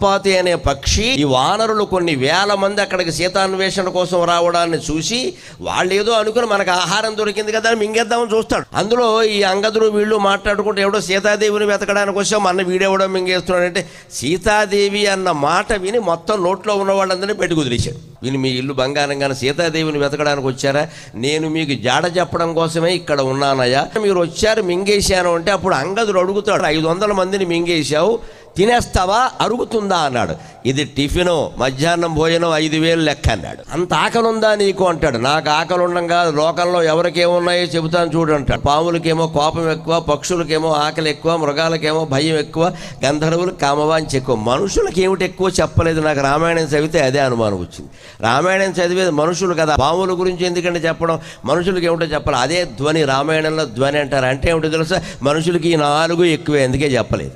సంపాతి అనే పక్షి, ఈ వానరులు కొన్ని వేల మంది అక్కడికి సీతాన్వేషణ కోసం రావడాన్ని చూసి వాళ్ళు ఏదో అనుకుని మనకు ఆహారం దొరికింది కదా అని మింగేద్దామని చూస్తాడు. అందులో ఈ అంగదులు వీళ్ళు మాట్లాడుకుంటే ఎవడో సీతాదేవిని వెతకడానికి వచ్చాం, మన వీడెవడో మింగేస్తున్నాడంటే సీతాదేవి అన్న మాట విని మొత్తం నోట్లో ఉన్న వాళ్ళందరినీ పెట్టి కుదిరేశాడు. వీళ్ళు మీ ఇల్లు బంగారంగానే సీతాదేవిని వెతకడానికి వచ్చారా? నేను మీకు జాడ చెప్పడం కోసమే ఇక్కడ ఉన్నానయ్యా, మీరు వచ్చారు మింగేశాను అంటే అప్పుడు అంగదుడు అడుగుతాడు, 500 మందిని మింగేశావు, తినేస్తావా, అరుగుతుందా అన్నాడు. ఇది టిఫిను, మధ్యాహ్నం భోజనం 5,000 లెక్క అన్నాడు. అంత ఆకలి ఉందా నీకు అంటాడు. నాకు ఆకలి ఉండగా లోకంలో ఎవరికేమున్నాయో చెబుతాను చూడు అంటాడు. పాములకేమో కోపం ఎక్కువ, పక్షులకేమో ఆకలి ఎక్కువ, మృగాలకేమో భయం ఎక్కువ, గంధర్వులకు కామవాంఛ ఎక్కువ. మనుషులకి ఏమిటి ఎక్కువ చెప్పలేదు. నాకు రామాయణం చదివితే అదే అనుమానం వచ్చింది. రామాయణం చదివేది మనుషులు కదా, పాముల గురించి ఎందుకంటే చెప్పడం, మనుషులకి ఏమిటో చెప్పాలి. అదే ధ్వని, రామాయణంలో ధ్వని అంటారు. అంటే ఏమిటో తెలుసా, మనుషులకి ఈ 4 ఎక్కువే, అందుకే చెప్పలేదు.